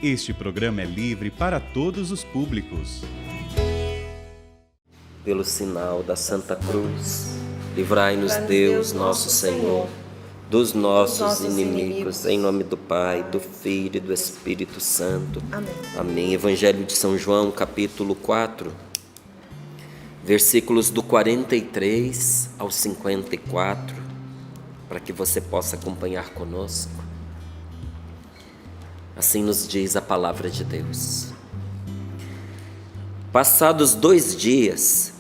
Este programa é livre para todos os públicos. Pelo sinal da Santa Cruz, livrai-nos Deus, nosso Senhor, dos nossos inimigos, em nome do Pai, do Filho e do Espírito Santo. Amém. Amém. Evangelho de São João, capítulo 4, versículos do 43 ao 54, para que você possa acompanhar conosco. Assim nos diz a palavra de Deus. Passados 2 dias,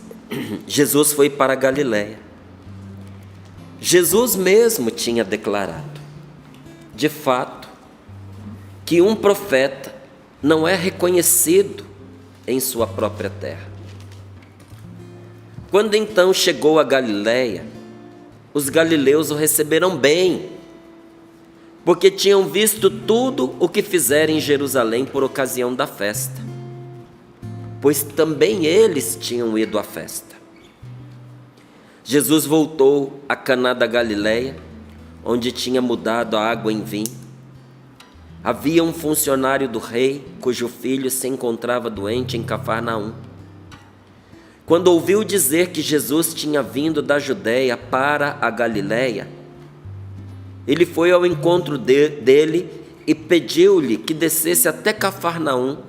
Jesus foi para a Galiléia. Jesus mesmo tinha declarado, de fato, que um profeta não é reconhecido em sua própria terra. Quando então chegou a Galiléia, os galileus o receberam bem, porque tinham visto tudo o que fizera em Jerusalém por ocasião da festa, pois também eles tinham ido à festa. Jesus voltou a Caná da Galiléia, onde tinha mudado a água em vinho. Havia um funcionário do rei, cujo filho se encontrava doente em Cafarnaum. Quando ouviu dizer que Jesus tinha vindo da Judéia para a Galiléia, ele foi ao encontro dele e pediu-lhe que descesse até Cafarnaum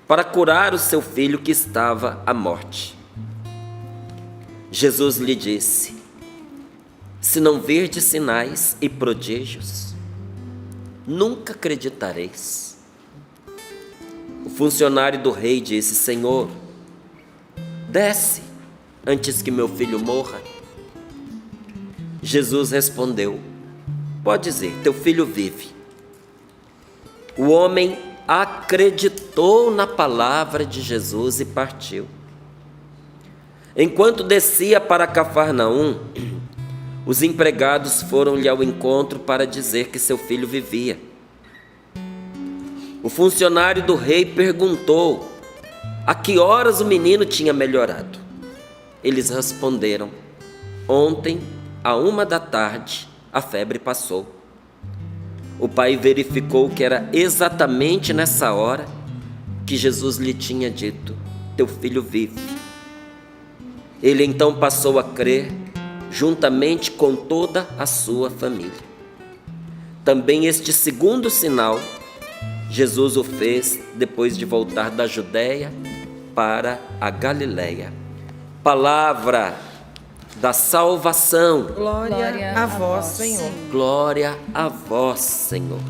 para curar o seu filho que estava à morte. Jesus lhe disse: se não virdes sinais e prodígios, nunca acreditareis. O funcionário do rei disse: Senhor, desce antes que meu filho morra. Jesus respondeu: pode ir, teu filho vive. O homem acreditou na palavra de Jesus e partiu. Enquanto descia para Cafarnaum, os empregados foram-lhe ao encontro para dizer que seu filho vivia. O funcionário do rei perguntou a que horas o menino tinha melhorado. Eles responderam: ontem, à 1h a febre passou. O pai verificou que era exatamente nessa hora que Jesus lhe tinha dito: teu filho vive. Ele então passou a crer, juntamente com toda a sua família. Também este segundo sinal, Jesus o fez depois de voltar da Judéia para a Galiléia. Palavra da salvação. Glória a vós, Senhor. Glória a vós, Senhor.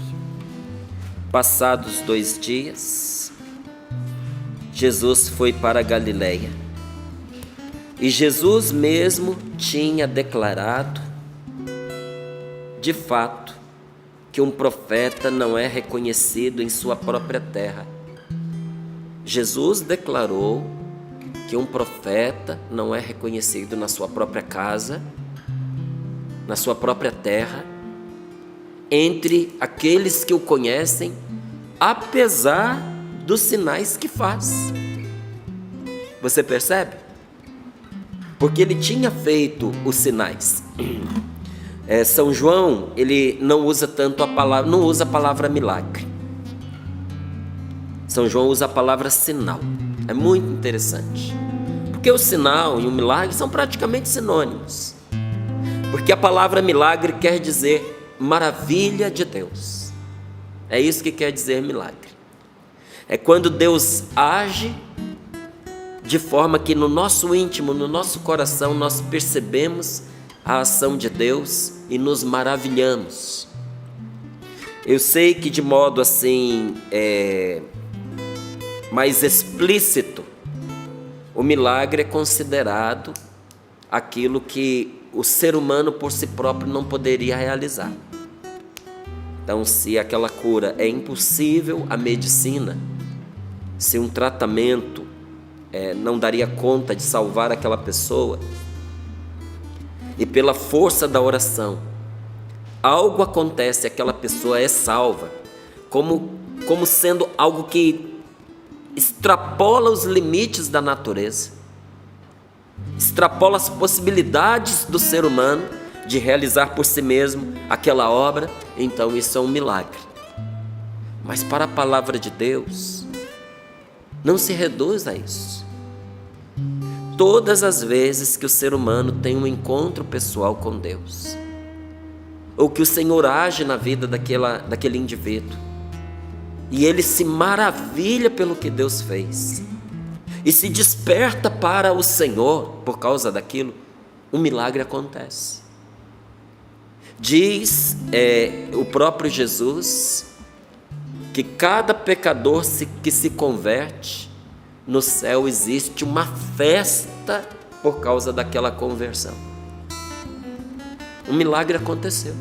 Passados 2 dias, Jesus foi para a Galiléia. E Jesus mesmo tinha declarado, de fato, que um profeta não é reconhecido em sua própria terra. Jesus declarou que um profeta não é reconhecido na sua própria casa, na sua própria terra, entre aqueles que o conhecem, apesar dos sinais que faz. Você percebe? Porque ele tinha feito os sinais. São João, ele não usa tanto não usa a palavra milagre. São João usa a palavra sinal. É muito interessante. Porque o sinal e o milagre são praticamente sinônimos. Porque a palavra milagre quer dizer maravilha de Deus. É isso que quer dizer milagre. É quando Deus age de forma que no nosso íntimo, no nosso coração, nós percebemos a ação de Deus e nos maravilhamos. Eu sei que de modo assim mais explícito, o milagre é considerado aquilo que o ser humano por si próprio não poderia realizar. Então, se aquela cura é impossível, a medicina, se um tratamento não daria conta de salvar aquela pessoa, e pela força da oração, algo acontece, aquela pessoa é salva, como sendo algo que extrapola os limites da natureza, extrapola as possibilidades do ser humano de realizar por si mesmo aquela obra. Então isso é um milagre. Mas para a palavra de Deus, não se reduz a isso. Todas as vezes que o ser humano tem um encontro pessoal com Deus, ou que o Senhor age na vida daquele indivíduo, e ele se maravilha pelo que Deus fez, e se desperta para o Senhor por causa daquilo, um milagre acontece. Diz o próprio Jesus que cada pecador que se converte, no céu existe uma festa por causa daquela conversão. Um milagre aconteceu.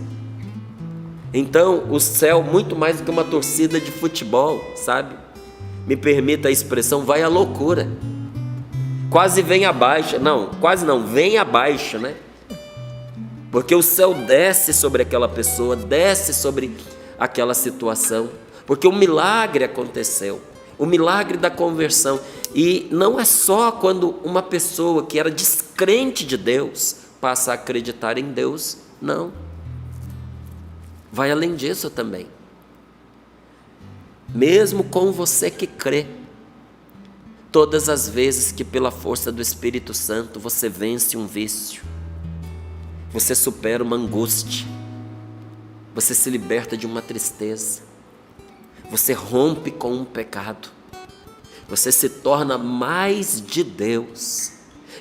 Então o céu, muito mais do que uma torcida de futebol, sabe? Me permita a expressão, vai à loucura. Quase vem abaixo, vem abaixo, né? Porque o céu desce sobre aquela pessoa, desce sobre aquela situação, porque o milagre aconteceu, o milagre da conversão. E não é só quando uma pessoa que era descrente de Deus passa a acreditar em Deus, não. Vai além disso também. Mesmo com você que crê, todas as vezes que pela força do Espírito Santo você vence um vício, você supera uma angústia, você se liberta de uma tristeza, você rompe com um pecado, você se torna mais de Deus,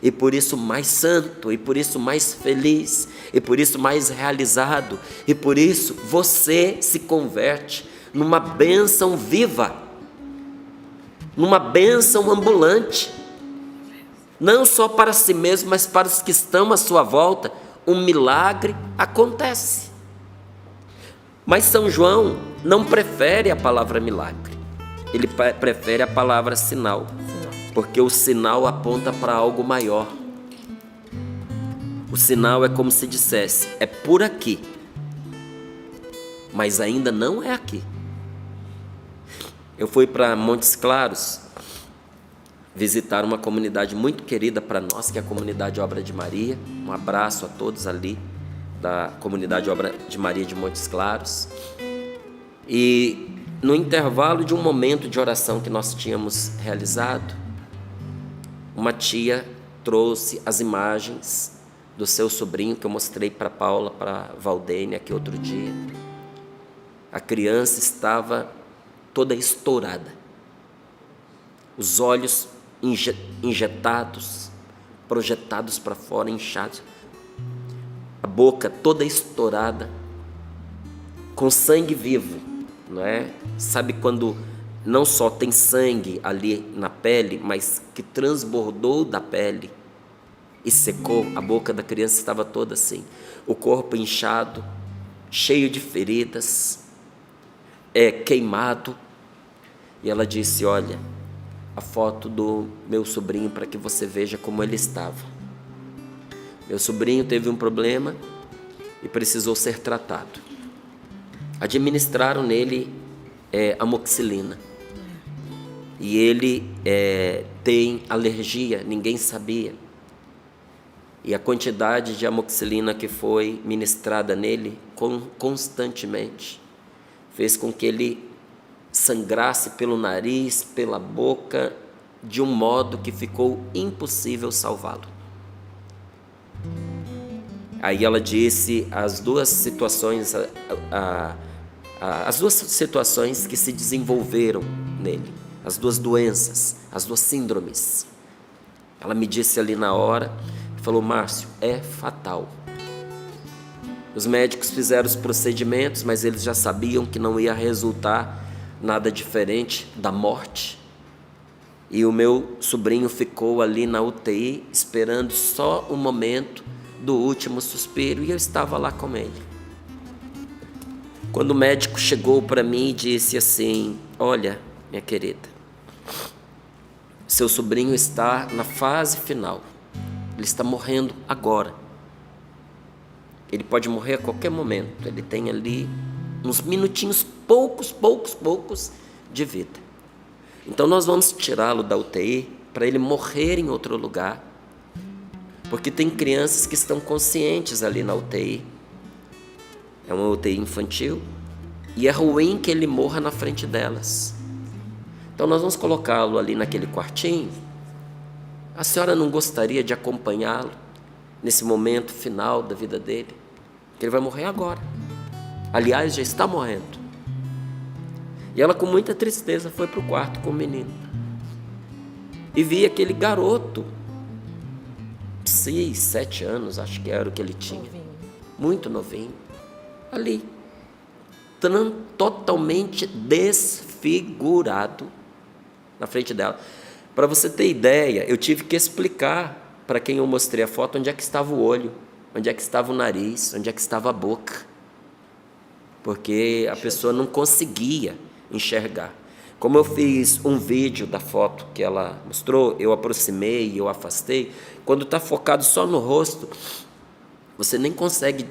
e por isso mais santo, e por isso mais feliz, e por isso mais realizado, e por isso você se converte numa bênção viva, numa bênção ambulante, não só para si mesmo, mas para os que estão à sua volta. Um milagre acontece. Mas São João não prefere a palavra milagre, ele prefere a palavra sinal, porque o sinal aponta para algo maior. O sinal é como se dissesse, é por aqui, mas ainda não é aqui. Eu fui para Montes Claros visitar uma comunidade muito querida para nós, que é a comunidade Obra de Maria. Um abraço a todos ali da comunidade Obra de Maria de Montes Claros. E no intervalo de um momento de oração que nós tínhamos realizado, uma tia trouxe as imagens do seu sobrinho, que eu mostrei para Paula, para Valdênia aqui outro dia. A criança estava toda estourada, os olhos injetados, projetados para fora, inchados, a boca toda estourada, com sangue vivo, não é? Sabe quando não só tem sangue ali na pele, mas que transbordou da pele e secou? A boca da criança estava toda assim, o corpo inchado, cheio de feridas, queimado. E ela disse, olha, a foto do meu sobrinho para que você veja como ele estava. Meu sobrinho teve um problema e precisou ser tratado. Administraram nele amoxicilina. E ele tem alergia, ninguém sabia. E a quantidade de amoxicilina que foi ministrada nele constantemente fez com que ele sangrasse pelo nariz, pela boca, de um modo que ficou impossível salvá-lo. Aí ela disse as duas situações que se desenvolveram nele, as duas doenças, as duas síndromes. Ela me disse ali na hora, falou, Márcio, é fatal. Os médicos fizeram os procedimentos, mas eles já sabiam que não ia resultar nada diferente da morte. E o meu sobrinho ficou ali na UTI, esperando só o momento do último suspiro, e eu estava lá com ele. Quando o médico chegou para mim e disse assim, olha, minha querida, seu sobrinho está na fase final, ele está morrendo agora, ele pode morrer a qualquer momento, ele tem ali uns minutinhos, poucos de vida. Então nós vamos tirá-lo da UTI para ele morrer em outro lugar, porque tem crianças que estão conscientes ali na UTI. É uma UTI infantil, e é ruim que ele morra na frente delas. Então nós vamos colocá-lo ali naquele quartinho. A senhora não gostaria de acompanhá-lo nesse momento final da vida dele? Que ele vai morrer agora. Aliás, já está morrendo. E ela, com muita tristeza, foi para o quarto com o menino. E via aquele garoto, 6, 7 anos, acho que era o que ele tinha. Muito novinho. Ali, totalmente desfigurado na frente dela. Para você ter ideia, eu tive que explicar para quem eu mostrei a foto onde é que estava o olho, onde é que estava o nariz, onde é que estava a boca. Porque a pessoa não conseguia enxergar. Como eu fiz um vídeo da foto que ela mostrou, eu aproximei, eu afastei. Quando está focado só no rosto, você nem consegue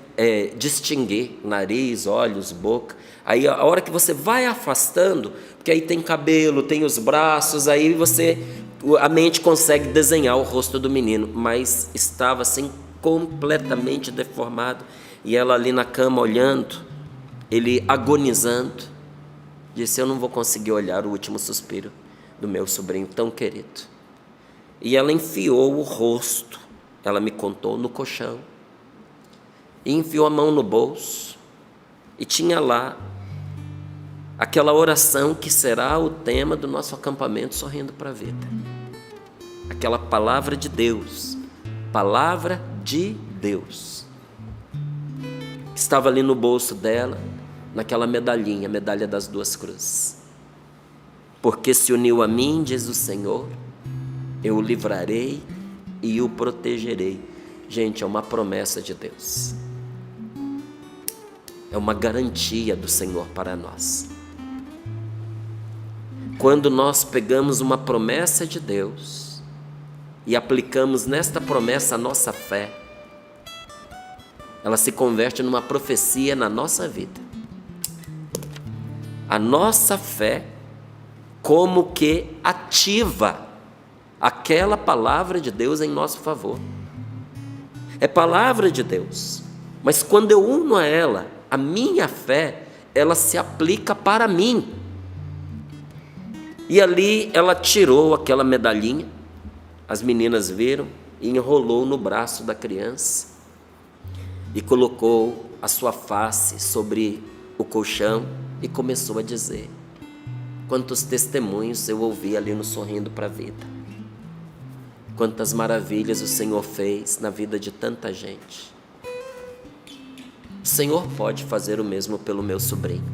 distinguir nariz, olhos, boca. Aí a hora que você vai afastando, porque aí tem cabelo, tem os braços, aí a mente consegue desenhar o rosto do menino, mas estava assim completamente deformado. E ela ali na cama olhando, ele agonizando, disse: eu não vou conseguir olhar o último suspiro do meu sobrinho tão querido. E ela enfiou o rosto, ela me contou, no colchão, e enfiou a mão no bolso, e tinha lá aquela oração que será o tema do nosso acampamento Sorrindo para a Vida. Aquela palavra de Deus, palavra de Deus, que estava ali no bolso dela, naquela medalhinha, a medalha das 2 cruzes. Porque se uniu a mim, diz o Senhor, eu o livrarei e o protegerei. Gente, é uma promessa de Deus. É uma garantia do Senhor para nós. Quando nós pegamos uma promessa de Deus e aplicamos nesta promessa a nossa fé, ela se converte numa profecia na nossa vida. A nossa fé como que ativa aquela palavra de Deus em nosso favor. É palavra de Deus, mas quando eu uno a ela, a minha fé, ela se aplica para mim. E ali ela tirou aquela medalhinha, as meninas viram, e enrolou no braço da criança e colocou a sua face sobre o colchão e começou a dizer: quantos testemunhos eu ouvi ali no Sorrindo para a Vida, quantas maravilhas o Senhor fez na vida de tanta gente. O Senhor pode fazer o mesmo pelo meu sobrinho.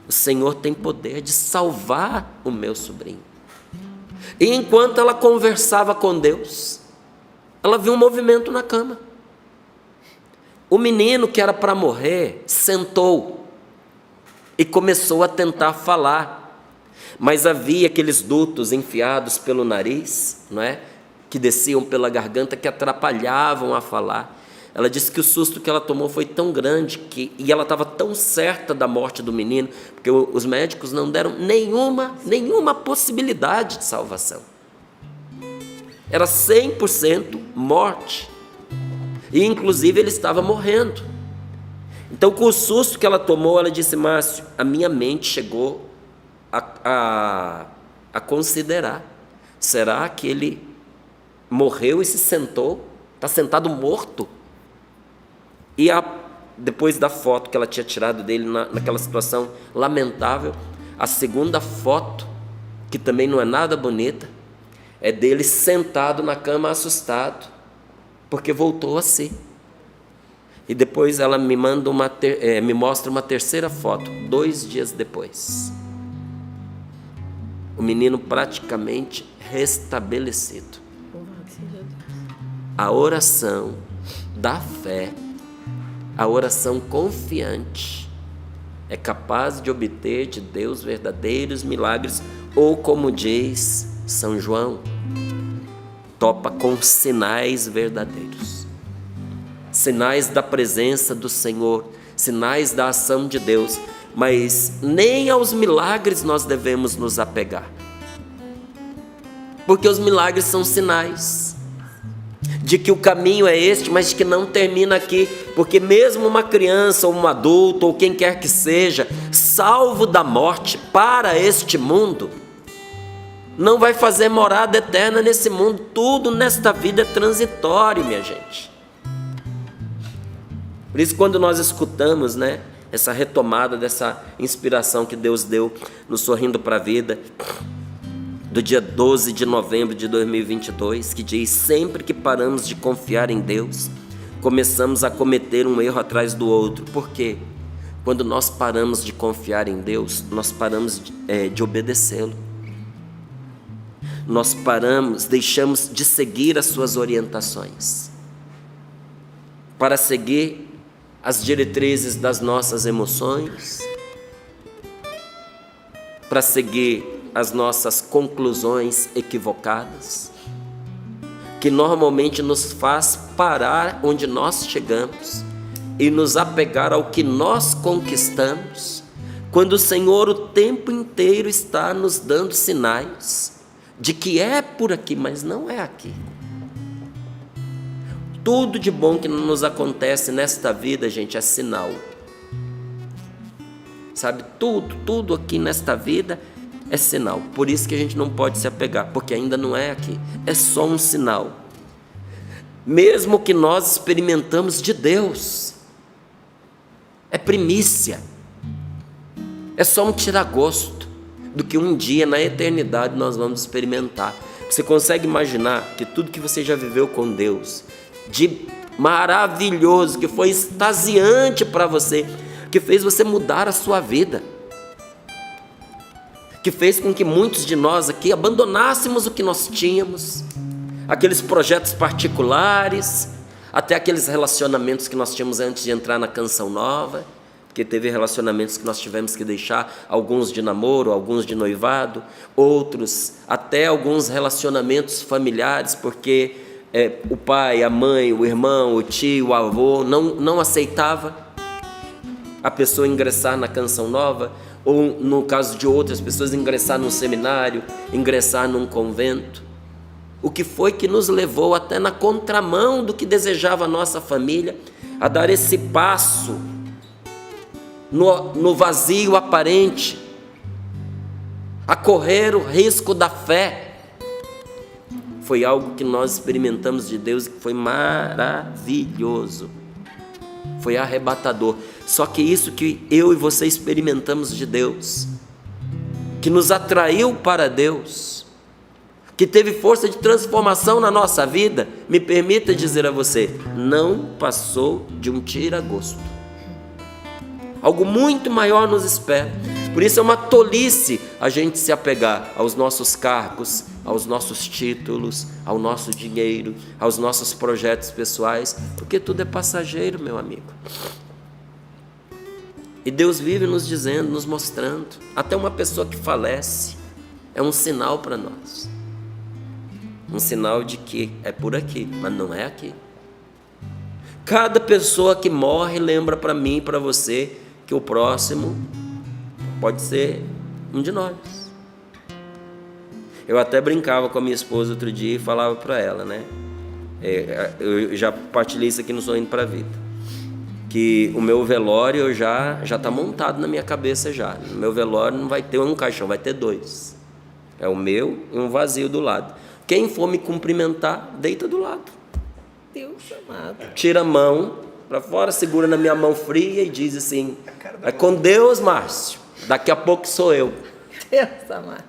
O Senhor tem poder de salvar o meu sobrinho. E enquanto ela conversava com Deus, ela viu um movimento na cama. O menino que era para morrer sentou e começou a tentar falar, mas havia aqueles dutos enfiados pelo nariz, não é? Que desciam pela garganta, que atrapalhavam a falar. Ela disse que o susto que ela tomou foi tão grande e ela estava tão certa da morte do menino, porque os médicos não deram nenhuma possibilidade de salvação. Era 100% morte. E inclusive ele estava morrendo. Então, com o susto que ela tomou, ela disse: Márcio, a minha mente chegou a considerar, será que ele morreu e se sentou? Está sentado morto? E depois da foto que ela tinha tirado dele naquela situação lamentável, a segunda foto, que também não é nada bonita, é dele sentado na cama assustado, porque voltou a si. E depois ela me mostra uma terceira foto, 2 dias depois. O menino praticamente restabelecido. A oração da fé, a oração confiante, é capaz de obter de Deus verdadeiros milagres, ou como diz São João, topa com sinais verdadeiros. Sinais da presença do Senhor, sinais da ação de Deus, mas nem aos milagres nós devemos nos apegar, porque os milagres são sinais. de que o caminho é este, mas de que não termina aqui, porque mesmo uma criança ou um adulto ou quem quer que seja, salvo da morte para este mundo, não vai fazer morada eterna nesse mundo. Tudo nesta vida é transitório, minha gente. Por isso, quando nós escutamos, né, essa retomada dessa inspiração que Deus deu no Sorrindo para a Vida, do dia 12 de novembro de 2022, que diz: sempre que paramos de confiar em Deus, começamos a cometer um erro atrás do outro. Por quê? Quando nós paramos de confiar em Deus, nós paramos de obedecê-lo. Nós deixamos de seguir as suas orientações, para seguir as diretrizes das nossas emoções, para seguir as nossas conclusões equivocadas, que normalmente nos faz parar onde nós chegamos e nos apegar ao que nós conquistamos, quando o Senhor o tempo inteiro está nos dando sinais de que é por aqui, mas não é aqui. Tudo de bom que nos acontece nesta vida, gente, é sinal. Sabe, tudo aqui nesta vida é sinal. Por isso que a gente não pode se apegar, porque ainda não é aqui. É só um sinal. Mesmo que nós experimentamos de Deus, é primícia. É só um tiragosto do que um dia na eternidade nós vamos experimentar. Você consegue imaginar que tudo que você já viveu com Deus, de maravilhoso, que foi extasiante para você, que fez você mudar a sua vida, que fez com que muitos de nós aqui abandonássemos o que nós tínhamos, aqueles projetos particulares, até aqueles relacionamentos que nós tínhamos antes de entrar na Canção Nova, porque teve relacionamentos que nós tivemos que deixar, alguns de namoro, alguns de noivado, outros até alguns relacionamentos familiares, porque o pai, a mãe, o irmão, o tio, o avô não aceitava a pessoa ingressar na Canção Nova, ou no caso de outras pessoas, ingressar num seminário, ingressar num convento. O que foi que nos levou até na contramão do que desejava a nossa família, a dar esse passo no vazio aparente, a correr o risco da fé. Foi algo que nós experimentamos de Deus e que foi maravilhoso, foi arrebatador. Só que isso que eu e você experimentamos de Deus, que nos atraiu para Deus, que teve força de transformação na nossa vida, me permita dizer a você, não passou de um tira-gosto. Algo muito maior nos espera. Por isso é uma tolice a gente se apegar aos nossos cargos, aos nossos títulos, ao nosso dinheiro, aos nossos projetos pessoais, porque tudo é passageiro, meu amigo. E Deus vive nos dizendo, nos mostrando, até uma pessoa que falece é um sinal para nós, um sinal de que é por aqui, mas não é aqui. Cada pessoa que morre lembra para mim e para você que o próximo pode ser um de nós. Eu até brincava com a minha esposa outro dia e falava para ela, né? Eu já partilhei isso aqui no Sorrindo para a Vida, que o meu velório já está montado na minha cabeça já. No meu velório não vai ter um caixão, vai ter dois. É o meu e um vazio do lado. Quem for me cumprimentar, deita do lado. Deus amado. Tira a mão para fora, segura na minha mão fria e diz assim: é com Deus, Márcio, daqui a pouco sou eu. Deus amado.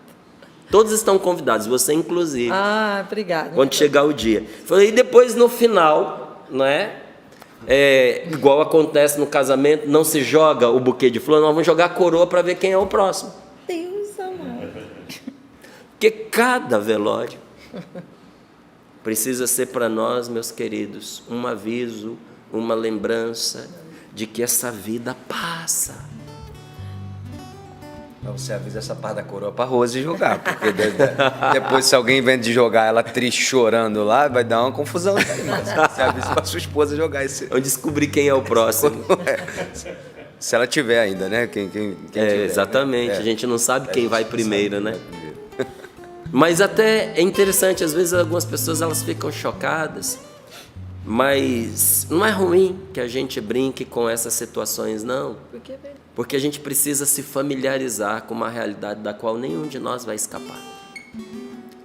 Todos estão convidados, você inclusive. Ah, obrigada. Quando chegar o dia. E depois no final, não é? Igual acontece no casamento, não se joga o buquê de flor, nós vamos jogar a coroa para ver quem é o próximo. Deus amado. Porque cada velório precisa ser para nós, meus queridos, um aviso, uma lembrança de que essa vida passa. Mas você avisa essa parte da coroa pra Rose jogar, porque depois se alguém vem de jogar ela triste, chorando lá, vai dar uma confusão. Você avisa pra sua esposa jogar esse... Eu descobri quem é o próximo. Se ela tiver ainda, né? Quem tiver, exatamente, né? A gente não sabe quem vai primeiro, né? Mas até é interessante, às vezes algumas pessoas elas ficam chocadas Mas não é ruim que a gente brinque com essas situações, não. Porque a gente precisa se familiarizar com uma realidade da qual nenhum de nós vai escapar.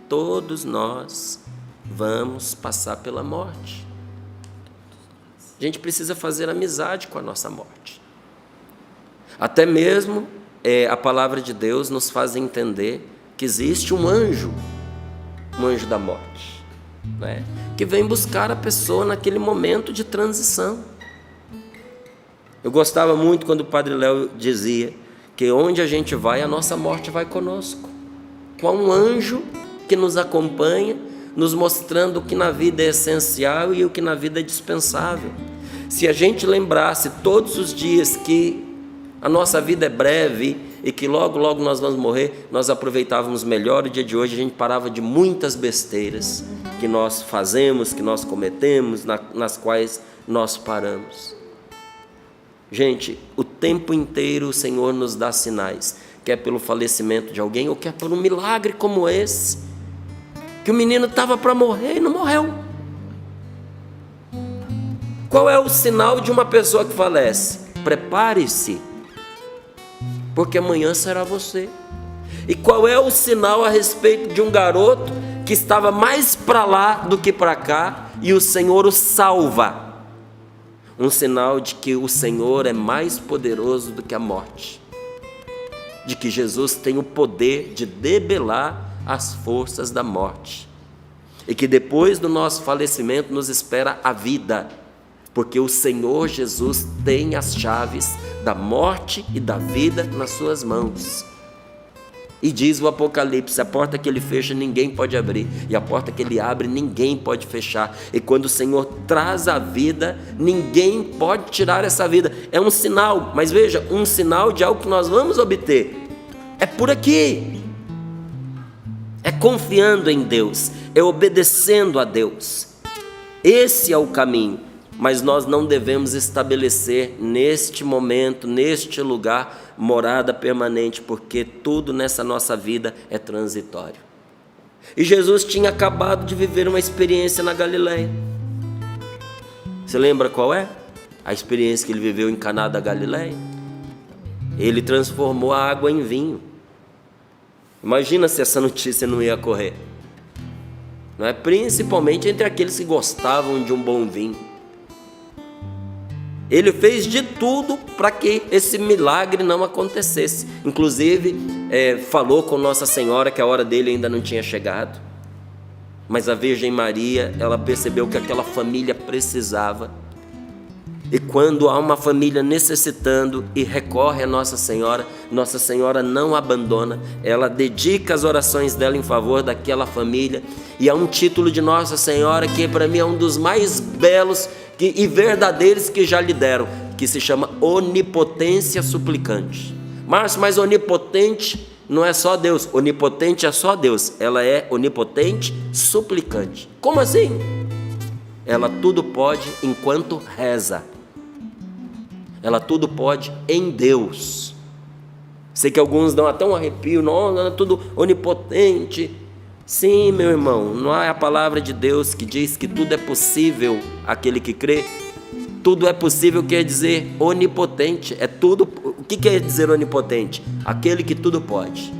Todos nós vamos passar pela morte. A gente precisa fazer amizade com a nossa morte. Até mesmo a palavra de Deus nos faz entender que existe um anjo da morte, né? Que vem buscar a pessoa naquele momento de transição. Eu gostava muito quando o Padre Léo dizia que onde a gente vai, a nossa morte vai conosco. Com um anjo que nos acompanha, nos mostrando o que na vida é essencial e o que na vida é dispensável. Se a gente lembrasse todos os dias que a nossa vida é breve e que logo, logo nós vamos morrer, nós aproveitávamos melhor o dia de hoje, a gente parava de muitas besteiras que nós fazemos, que nós cometemos, nas quais nós paramos. Gente, o tempo inteiro o Senhor nos dá sinais, quer pelo falecimento de alguém ou quer por um milagre como esse, que o menino estava para morrer e não morreu. Qual é o sinal de uma pessoa que falece? Prepare-se, porque amanhã será você. E qual é o sinal a respeito de um garoto que estava mais para lá do que para cá e o Senhor o salva? Um sinal de que o Senhor é mais poderoso do que a morte, de que Jesus tem o poder de debelar as forças da morte, e que depois do nosso falecimento nos espera a vida, porque o Senhor Jesus tem as chaves da morte e da vida nas suas mãos. E diz o Apocalipse, a porta que ele fecha ninguém pode abrir, e a porta que ele abre ninguém pode fechar. E quando o Senhor traz a vida, ninguém pode tirar essa vida. É um sinal, mas veja, um sinal de algo que nós vamos obter. É por aqui. É confiando em Deus, é obedecendo a Deus. Esse é o caminho. Mas nós não devemos estabelecer neste momento, neste lugar, morada permanente, porque tudo nessa nossa vida é transitório. E Jesus tinha acabado de viver uma experiência na Galileia. Você lembra qual é? A experiência que ele viveu em Caná da Galileia. Ele transformou a água em vinho. Imagina se essa notícia não ia correr, não é? Principalmente entre aqueles que gostavam de um bom vinho. Ele fez de tudo para que esse milagre não acontecesse. Inclusive, falou com Nossa Senhora que a hora dele ainda não tinha chegado. Mas a Virgem Maria, ela percebeu que aquela família precisava. E quando há uma família necessitando e recorre a Nossa Senhora não abandona. Ela dedica as orações dela em favor daquela família. E há um título de Nossa Senhora que para mim é um dos mais belos e verdadeiros que já lhe deram, que se chama onipotência suplicante. Márcio, mas onipotente não é só Deus, onipotente é só Deus, ela é onipotente suplicante. Como assim? Ela tudo pode enquanto reza, ela tudo pode em Deus. Sei que alguns dão até um arrepio, não é tudo onipotente. Sim, meu irmão, não é a palavra de Deus que diz que tudo é possível àquele que crê? Tudo é possível quer dizer onipotente, é tudo. O que quer dizer onipotente? Aquele que tudo pode.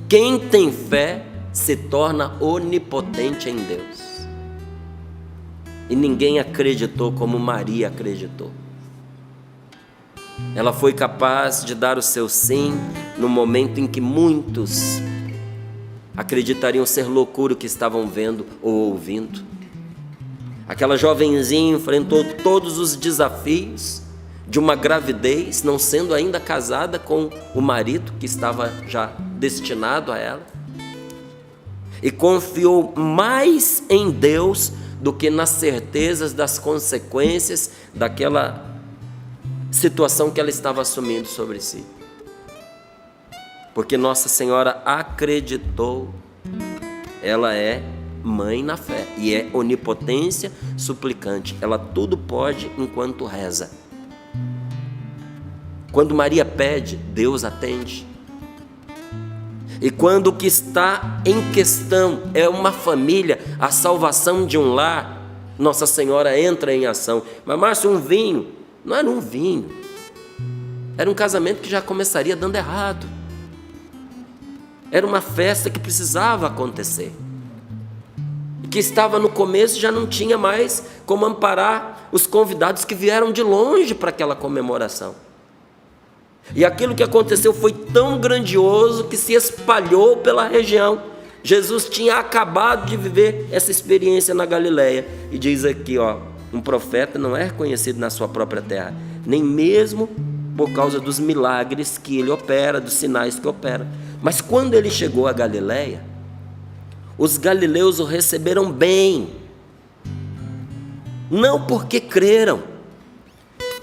Quem tem fé se torna onipotente em Deus. E ninguém acreditou como Maria acreditou. Ela foi capaz de dar o seu sim no momento em que muitos acreditariam ser loucura o que estavam vendo ou ouvindo. Aquela jovenzinha enfrentou todos os desafios de uma gravidez, não sendo ainda casada com o marido que estava já destinado a ela, e confiou mais em Deus do que nas certezas das consequências daquela situação que ela estava assumindo sobre si. Porque Nossa Senhora acreditou, ela é mãe na fé e é onipotência suplicante, ela tudo pode enquanto reza. Quando Maria pede, Deus atende. E quando o que está em questão é uma família, a salvação de um lar, Nossa Senhora entra em ação. Mas, Márcio, um vinho? Não era um vinho. Era um casamento que já começaria dando errado. Era uma festa que precisava acontecer. E que estava no começo e já não tinha mais como amparar os convidados que vieram de longe para aquela comemoração. E aquilo que aconteceu foi tão grandioso que se espalhou pela região. Jesus tinha acabado de viver essa experiência na Galileia. E diz aqui, um profeta não é reconhecido na sua própria terra, nem mesmo por causa dos milagres que ele opera, dos sinais que opera. Mas quando ele chegou a Galileia, os galileus o receberam bem, não porque creram,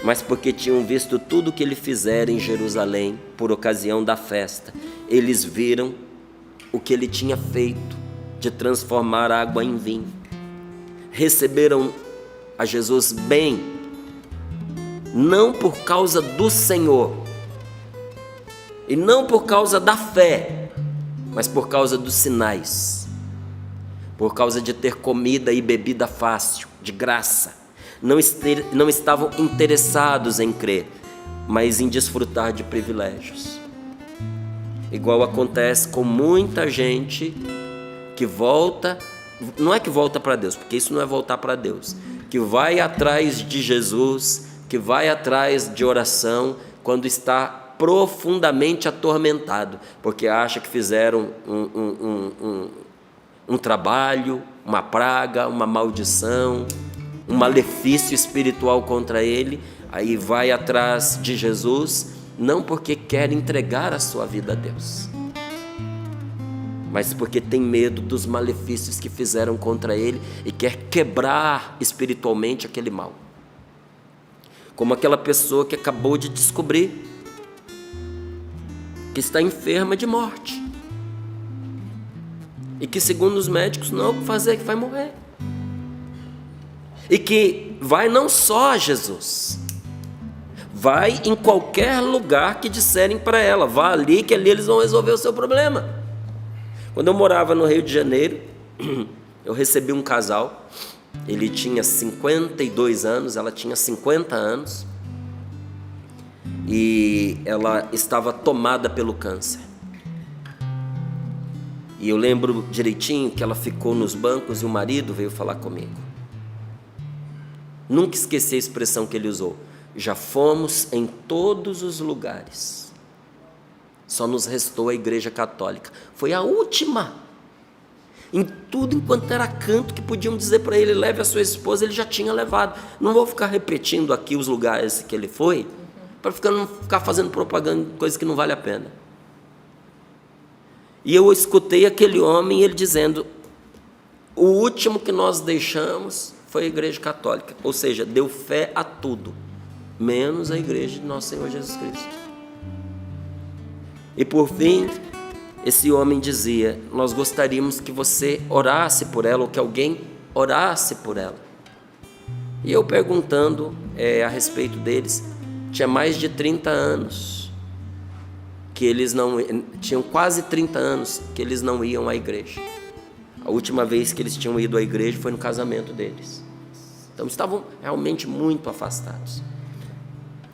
mas porque tinham visto tudo o que ele fizera em Jerusalém por ocasião da festa. Eles viram o que ele tinha feito de transformar água em vinho. Receberam a Jesus bem, não por causa do Senhor, e não por causa da fé, mas por causa dos sinais, por causa de ter comida e bebida fácil, de graça. Não estavam interessados em crer, mas em desfrutar de privilégios. Igual acontece com muita gente que volta, não é que volta para Deus, porque isso não é voltar para Deus, que vai atrás de Jesus, que vai atrás de oração quando está profundamente atormentado, porque acha que fizeram um trabalho, uma praga, uma maldição, um malefício espiritual contra ele. Aí vai atrás de Jesus, não porque quer entregar a sua vida a Deus, mas porque tem medo dos malefícios que fizeram contra ele e quer quebrar espiritualmente aquele mal. Como aquela pessoa que acabou de descobrir que está enferma de morte e que, segundo os médicos, não há o que fazer, que vai morrer. E que vai não só a Jesus, vai em qualquer lugar que disserem para ela, vá ali que ali eles vão resolver o seu problema. Quando eu morava no Rio de Janeiro, eu recebi um casal, ele tinha 52 anos, ela tinha 50 anos, e ela estava tomada pelo câncer. E eu lembro direitinho que ela ficou nos bancos e o marido veio falar comigo. Nunca esqueci a expressão que ele usou: já fomos em todos os lugares, só nos restou a Igreja Católica. Foi a última. Em tudo enquanto era canto que podiam dizer para ele, leve a sua esposa, ele já tinha levado. Não vou ficar repetindo aqui os lugares que ele foi, para não ficar fazendo propaganda de coisa que não vale a pena. E eu escutei aquele homem, ele dizendo, o último que nós deixamos foi a Igreja Católica, ou seja, deu fé a tudo, menos a Igreja de Nosso Senhor Jesus Cristo. E por fim, esse homem dizia, nós gostaríamos que você orasse por ela, ou que alguém orasse por ela. E eu perguntando a respeito deles, tinha mais de 30 anos, que eles não, tinham quase 30 anos que eles não iam à igreja. A última vez que eles tinham ido à igreja foi no casamento deles. Então estavam realmente muito afastados.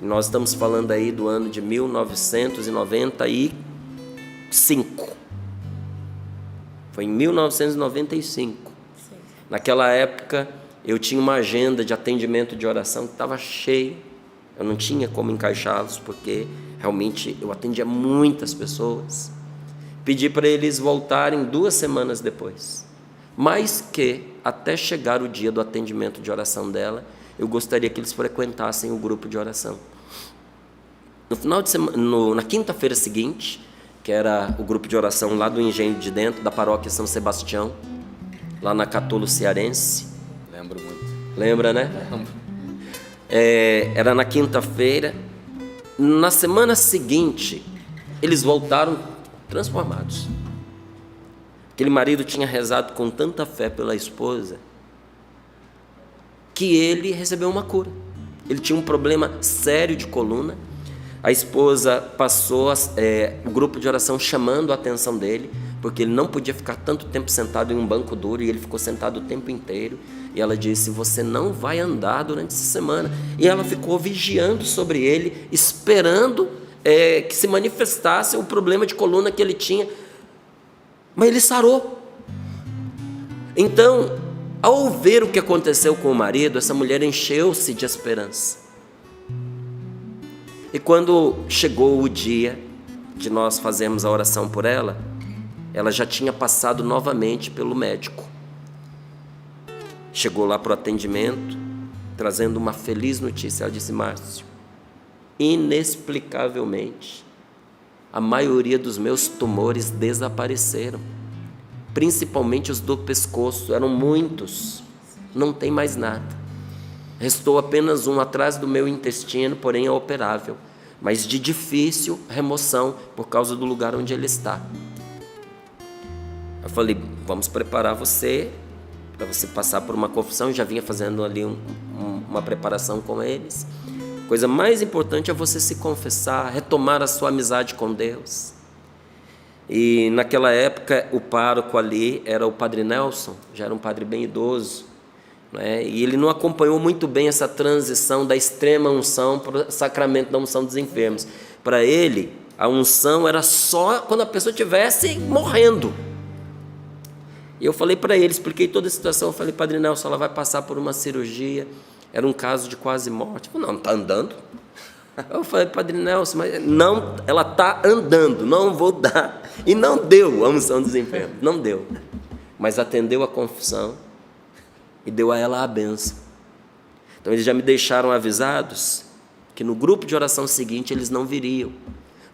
E nós estamos falando aí do ano de 1995. Foi em 1995. Sim. Naquela época eu tinha uma agenda de atendimento de oração que estava cheia. Eu não tinha como encaixá-los, porque realmente eu atendia muitas pessoas. Pedi para eles voltarem 2 semanas depois. Mas que, até chegar o dia do atendimento de oração dela, eu gostaria que eles frequentassem o grupo de oração. No final de semana, na quinta-feira seguinte, que era o grupo de oração lá do Engenho de Dentro, da paróquia São Sebastião, lá na Catolo Cearense. Lembro muito. Lembra, né? Lembro. Era na quinta-feira. Na semana seguinte, eles voltaram transformados. Aquele marido tinha rezado com tanta fé pela esposa que ele recebeu uma cura. Ele tinha um problema sério de coluna, A esposa passou o grupo de oração chamando a atenção dele, porque ele não podia ficar tanto tempo sentado em um banco duro, e ele ficou sentado o tempo inteiro. E ela disse: você não vai andar durante essa semana. E ela ficou vigiando sobre ele, esperando que se manifestasse o problema de coluna que ele tinha. Mas ele sarou. Então, ao ver o que aconteceu com o marido, essa mulher encheu-se de esperança. E quando chegou o dia de nós fazermos a oração por ela, ela já tinha passado novamente pelo médico. Chegou lá para o atendimento, trazendo uma feliz notícia. Ela disse: Márcio, inexplicavelmente, a maioria dos meus tumores desapareceram, principalmente os do pescoço, eram muitos, não tem mais nada. Restou apenas um atrás do meu intestino, porém é operável, mas de difícil remoção por causa do lugar onde ele está. Eu falei: vamos preparar você para você passar por uma confissão. Eu já vinha fazendo ali uma preparação com eles. Coisa mais importante é você se confessar, retomar a sua amizade com Deus. E naquela época o pároco ali era o Padre Nelson, já era um padre bem idoso, né? E ele não acompanhou muito bem essa transição da extrema unção para o sacramento da unção dos enfermos. Para ele, a unção era só quando a pessoa estivesse morrendo. E eu falei para ele, expliquei toda a situação. Eu falei: Padre Nelson, ela vai passar por uma cirurgia, era um caso de quase morte. Eu falei: não está andando. Eu falei: Padre Nelson, mas não, ela está andando, não vou dar. E não deu a unção dos enfermos, não deu. Mas atendeu a confissão e deu a ela a bênção. Então eles já me deixaram avisados que no grupo de oração seguinte eles não viriam,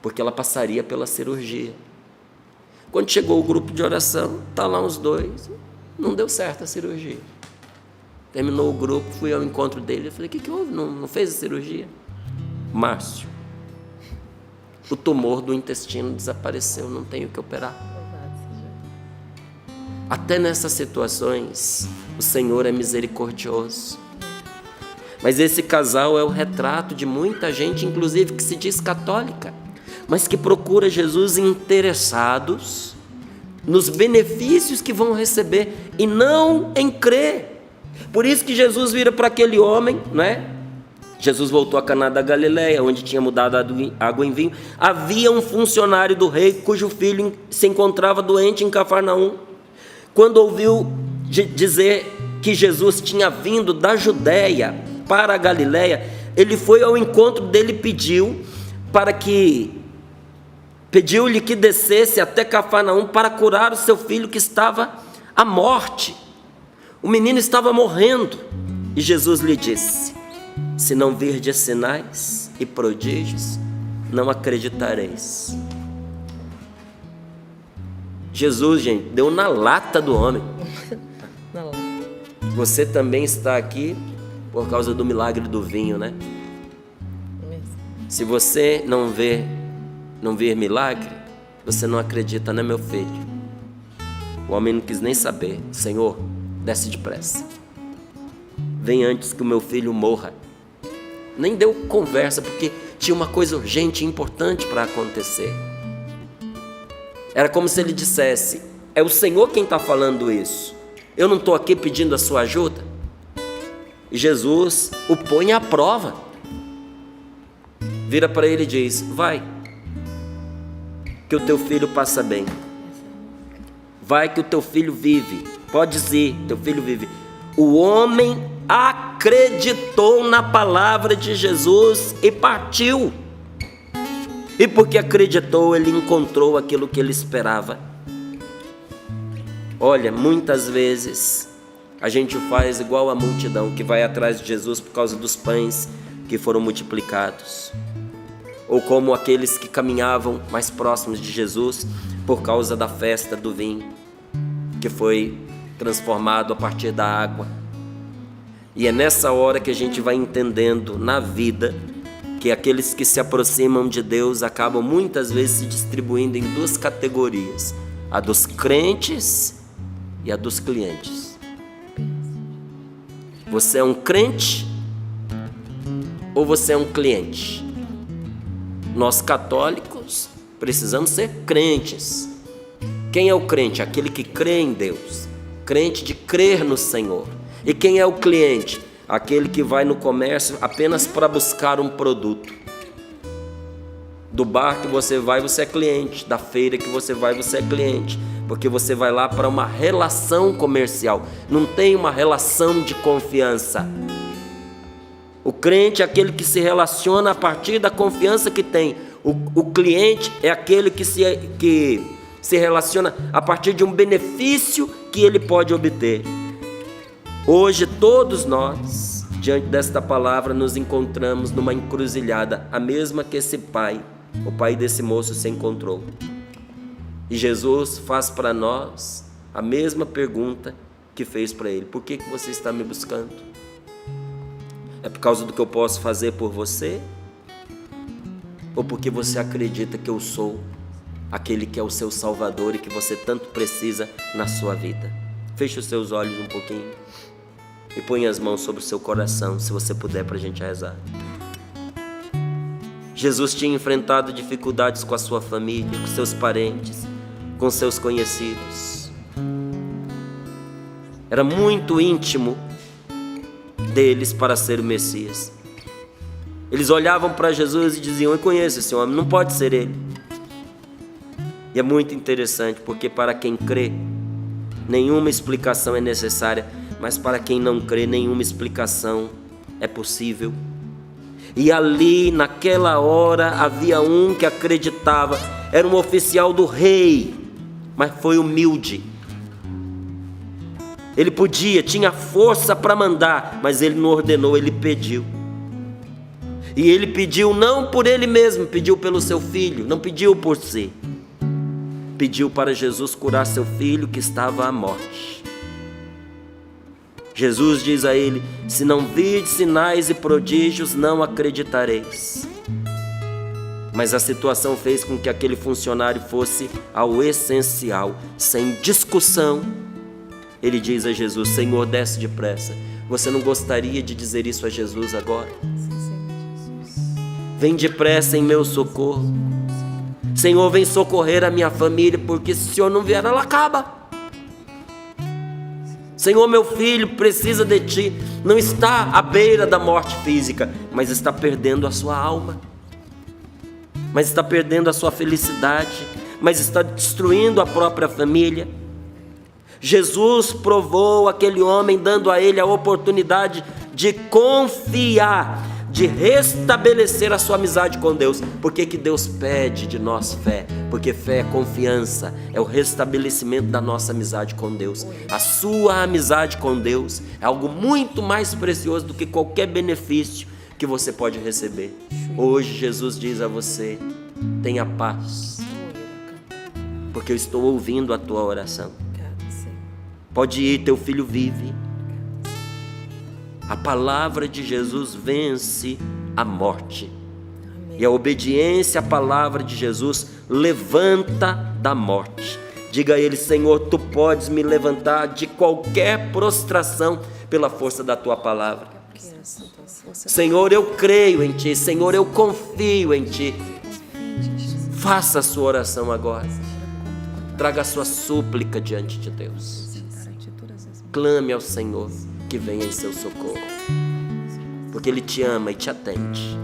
porque ela passaria pela cirurgia. Quando chegou o grupo de oração, tá lá os dois, não deu certo a cirurgia. Terminou o grupo, fui ao encontro dele, eu falei: o que houve? Não fez a cirurgia? Márcio, o tumor do intestino desapareceu, não tenho que operar. Até nessas situações, o Senhor é misericordioso. Mas esse casal é o retrato de muita gente, inclusive que se diz católica, mas que procura Jesus interessados nos benefícios que vão receber e não em crer. Por isso que Jesus vira para aquele homem, né? Jesus voltou a Caná da Galileia, onde tinha mudado a água em vinho. Havia um funcionário do rei cujo filho se encontrava doente em Cafarnaum. Quando ouviu dizer que Jesus tinha vindo da Judéia para a Galileia, ele foi ao encontro dele e pediu-lhe que descesse até Cafarnaum para curar o seu filho que estava à morte. O menino estava morrendo. E Jesus lhe disse: se não virdes sinais e prodígios, não acreditareis. Jesus, gente, deu na lata do homem. Não. Você também está aqui por causa do milagre do vinho, né? Se você não ver milagre, você não acredita, né, meu filho? O homem não quis nem saber. Senhor, desce depressa. Vem antes que o meu filho morra. Nem deu conversa, porque tinha uma coisa urgente e importante para acontecer. Era como se ele dissesse: é o Senhor quem está falando isso. Eu não estou aqui pedindo a sua ajuda. E Jesus o põe à prova. Vira para ele e diz: vai, que o teu filho passa bem. Vai que o teu filho vive. Podes ir, teu filho vive. O homem acreditou na palavra de Jesus e partiu. E porque acreditou, ele encontrou aquilo que ele esperava. Olha, muitas vezes a gente faz igual a multidão que vai atrás de Jesus por causa dos pães que foram multiplicados, ou como aqueles que caminhavam mais próximos de Jesus por causa da festa do vinho, que foi transformado a partir da água. E é nessa hora que a gente vai entendendo na vida que aqueles que se aproximam de Deus acabam muitas vezes se distribuindo em duas categorias: a dos crentes e a dos clientes. Você é um crente ou você é um cliente? Nós católicos precisamos ser crentes. Quem é o crente? Aquele que crê em Deus, crente de crer no Senhor. E quem é o cliente? Aquele que vai no comércio apenas para buscar um produto. Do bar que você vai, você é cliente. Da feira que você vai, você é cliente. Porque você vai lá para uma relação comercial. Não tem uma relação de confiança. O crente é aquele que se relaciona a partir da confiança que tem. O cliente é aquele que se relaciona a partir de um benefício que ele pode obter. Hoje todos nós, diante desta palavra, nos encontramos numa encruzilhada, a mesma que esse pai, o pai desse moço, se encontrou. E Jesus faz para nós a mesma pergunta que fez para ele: por que você está me buscando? É por causa do que eu posso fazer por você? Ou porque você acredita que eu sou aquele que é o seu Salvador e que você tanto precisa na sua vida? Feche os seus olhos um pouquinho e põe as mãos sobre o seu coração, se você puder, para a gente rezar. Jesus tinha enfrentado dificuldades com a sua família, com seus parentes, com seus conhecidos. Era muito íntimo deles para ser o Messias. Eles olhavam para Jesus e diziam: eu conheço esse homem, não pode ser ele. E é muito interessante, porque para quem crê, nenhuma explicação é necessária, mas para quem não crê, nenhuma explicação é possível. E ali, naquela hora, havia um que acreditava, era um oficial do rei, mas foi humilde. Ele podia, tinha força para mandar, mas ele não ordenou, ele pediu. E ele pediu não por ele mesmo, pediu pelo seu filho, não pediu por si. Pediu para Jesus curar seu filho que estava à morte. Jesus diz a ele: se não virdes sinais e prodígios, não acreditareis. Mas a situação fez com que aquele funcionário fosse ao essencial, sem discussão. Ele diz a Jesus: Senhor, desce depressa. Você não gostaria de dizer isso a Jesus agora? Vem depressa em meu socorro. Senhor, vem socorrer a minha família, porque se o Senhor não vier, ela acaba. Senhor, meu filho precisa de Ti. Não está à beira da morte física, mas está perdendo a sua alma, mas está perdendo a sua felicidade, mas está destruindo a própria família. Jesus provou aquele homem, dando a ele a oportunidade de confiar, de restabelecer a sua amizade com Deus. Por que que Deus pede de nós fé? Porque fé é confiança, é o restabelecimento da nossa amizade com Deus. A sua amizade com Deus é algo muito mais precioso do que qualquer benefício que você pode receber. Hoje Jesus diz a você: tenha paz, porque eu estou ouvindo a tua oração. Pode ir, teu filho vive. A palavra de Jesus vence a morte. Amém. E a obediência à palavra de Jesus levanta da morte. Diga a Ele: Senhor, Tu podes me levantar de qualquer prostração pela força da Tua palavra. Senhor, eu creio em Ti. Senhor, eu confio em Ti. Faça a sua oração agora. Traga a sua súplica diante de Deus. Clame ao Senhor que venha em seu socorro, porque Ele te ama e te atende.